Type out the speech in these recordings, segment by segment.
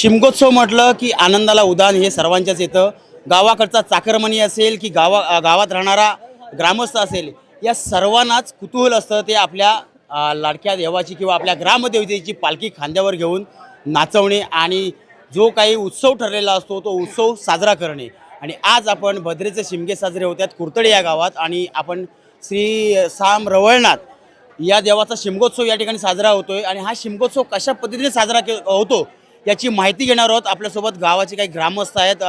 शिमगोत्सव म्हटलं की आनंदाला उधाण हे सर्वांच्याच येतं. गावाकडचा चाकरमणी असेल की गावात राहणारा ग्रामस्थ असेल, या सर्वांनाच कुतूहल असतं ते आपल्या लाडक्या देवाची किंवा आपल्या ग्रामदेवतेची पालखी खांद्यावर घेऊन नाचवणे आणि जो काही उत्सव ठरलेला असतो तो उत्सव साजरा करणे. आणि आज आपण भद्रेचे शिमगे साजरे होतात कुर्तडे या गावात आणि आपण श्री साम रवळनाथ या देवाचा शिमगोत्सव या ठिकाणी साजरा होतोय. आणि हा शिमगोत्सव कशा पद्धतीने साजरा होतो याची माहिती घेणार आहोत. आपल्यासोबत गावाचे काही ग्रामस्थ आहेत,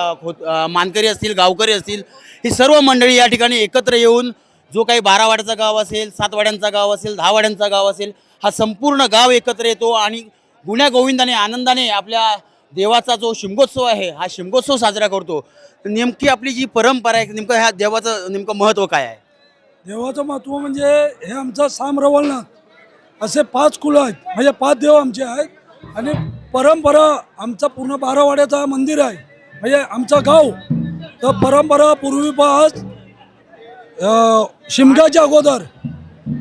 मानकरी असतील, गावकरी असतील, ही सर्व मंडळी या ठिकाणी एकत्र येऊन जो काही 12 वाड्याचा गाव असेल, 7 वाड्यांचा गाव असेल, 10 वाड्यांचा गाव असेल, हा संपूर्ण गाव एकत्र येतो आणि गुण्या गोविंदाने आनंदाने आपल्या देवाचा जो शिमगोत्सव आहे हा शिमगोत्सव साजरा करतो. नेमकी आपली जी परंपरा आहे, नेमकं ह्या देवाचं नेमकं महत्त्व काय आहे? देवाचं महत्त्व म्हणजे हे आमचं साम रवळनाथ असे 5 कुलं आहेत, म्हणजे 5 देव आमचे आहेत. आणि परंपरा आमचा पूर्ण 12 वाड्याचा मंदिर आहे, म्हणजे आमचं गाव. तर परंपरा पूर्वीपास शिमग्याच्या अगोदर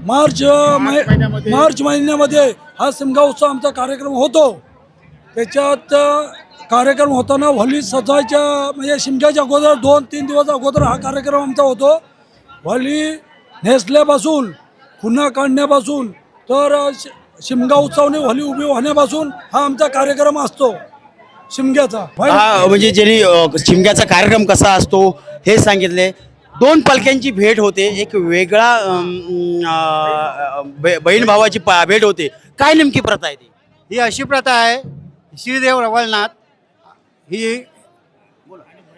मार्च महिन्यामध्ये हा शिमगा उत्सव आमचा कार्यक्रम होतो. त्याच्यात कार्यक्रम होताना व्हली सजायच्या, म्हणजे शिमग्याच्या अगोदर 2-3 दिवस अगोदर हा कार्यक्रम आमचा होतो. व्हली नेसल्यापासून, खुन्ना काढण्यापासून तर शिमगा उत्सवने व्हली उभी होण्यापासून हा आमचा कार्यक्रम असतो शिमग्याचा. म्हणजे ज्यांनी शिमग्याचा कार्यक्रम कसा असतो हे सांगितले. 2 पालख्यांची भेट होते, एक वेगळा बहीण भावाची भेट होते. काय नेमकी प्रथा आहे ती? ही अशी प्रथा आहे, श्रीदेव रवळनाथ ही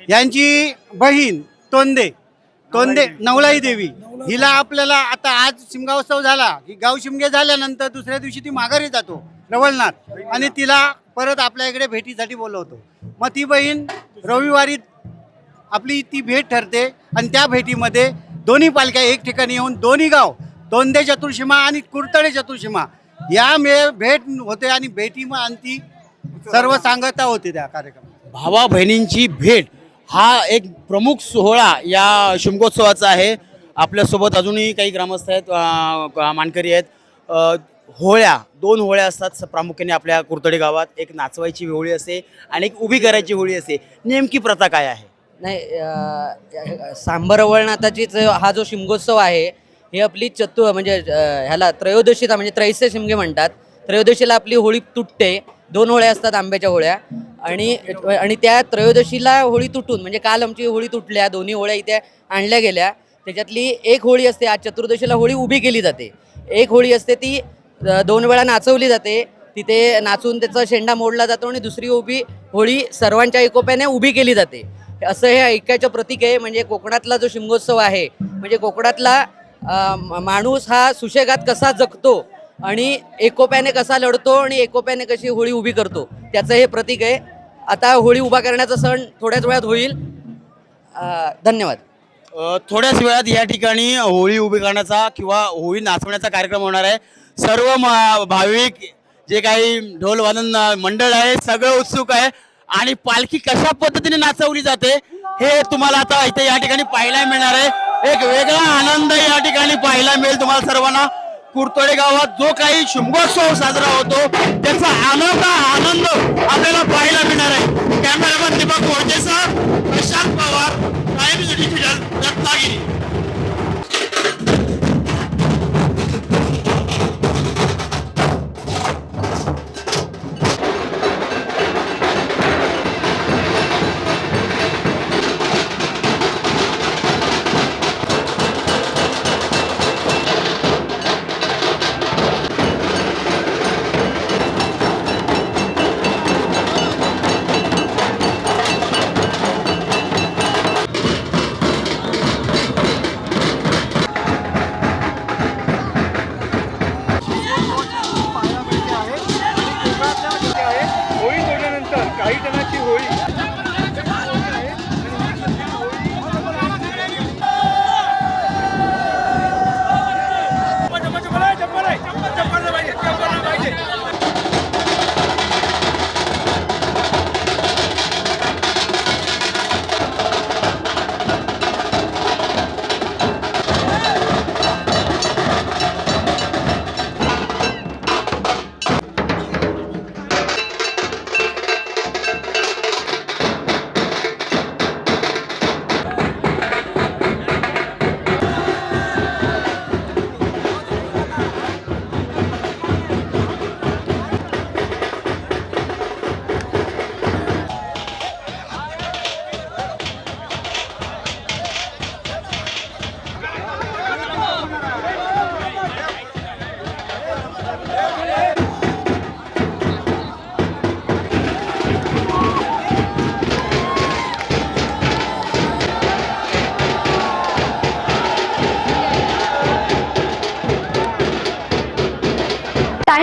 यांची बहीण तोंदे नवलाई देवी, हिला आपल्याला आता आज शिमगा उत्सव झाला की गाव शिमगे झाल्यानंतर दुसऱ्या दिवशी ती माघारी जातो रवळनाथ, आणि तिला परत आपल्या इकडे भेटीसाठी बोलवतो. मग ती बहीण रविवारी आपली ती भेट ठरते आणि त्या भेटीमध्ये दोन्ही पालख्या एक ठिकाणी येऊन दोन्ही गाव तोंदे चतुर्शीमा आणि कुर्तडे चतुर्शीमा या भेट होते आणि भेटी मग अंती सर्व सांगता होते त्या कार्यक्रमात. भावा बहिणींची भेट हा एक प्रमुख सोहळा या शिमगोत्सवाचा आहे. आपल्यासोबत अजूनही काही ग्रामस्थ आहेत, मानकरी आहेत. होळ्या 2 होळ्या असतात प्रामुख्याने आपल्या कुर्तडे गावात. एक नाचवायची होळी असते आणि एक उभी करायची होळी असते. नेमकी प्रथा काय आहे? नाही, सांबर वळनाथाचीच हा जो शिमगोत्सव आहे हे आपली म्हणजे ह्याला त्रयोदशीचा, म्हणजे त्रैस्य शिमगे म्हणतात. त्रयोदशीला आपली होळी तुटते. 2 होळ्या असतात आंब्याच्या होळ्या, आणि त्या त्रयोदशीला होळी तुटून, म्हणजे काल आमची होळी तुटल्या, 2 होळ्या इथे आणल्या गेल्या. त्याच्यातली एक होळी असते, आज चतुर्दशीला होळी उभी केली जाते. एक होळी असते ती 2 वेळा नाचवली जाते, तिथे नाचून त्याचा शेंडा मोडला जातो, आणि दुसरी होळी सर्वांच्या एकोप्याने उभी केली जाते. असं हे ऐक्याचं प्रतीक आहे. म्हणजे कोकणातला जो शिमगोत्सव आहे, म्हणजे कोकणातला माणूस हा सुशेगात कसा जगतो आणि एकोप्याने कसा लढतो आणि एकोप्याने कशी होळी उभी करतो, त्याचं हे प्रतीक आहे. आता होळी उभा करण्याचा सण थोड्याच वेळात होईल. धन्यवाद. थोड्याच वेळात या ठिकाणी होळी उभी करण्याचा किंवा होळी नाचवण्याचा कार्यक्रम होणार आहे. सर्व भाविक, जे काही ढोल वादन मंडळ आहे, सगळं उत्सुक आहे. आणि पालखी कशा पद्धतीने नाचवली जाते हे तुम्हाला आता इथे या ठिकाणी पाहायला मिळणार आहे. एक वेगळा आनंद या ठिकाणी पाहायला मिळेल तुम्हाला सर्वांना. कुर्तडे गावात जो काही शिमगोत्सव साजरा होतो त्याचा आनंद आपल्याला पाहायला मिळणार आहे. कॅमेरामॅन दीपक मोर्जेसह Prashant Pawar, Times Digital, Ratnagiri.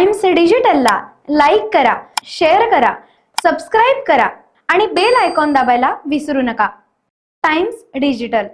Times डिजिटलला लाईक करा, शेअर करा, सबस्क्राईब करा आणि बेल आयकॉन दाबायला विसरू नका. Times digital.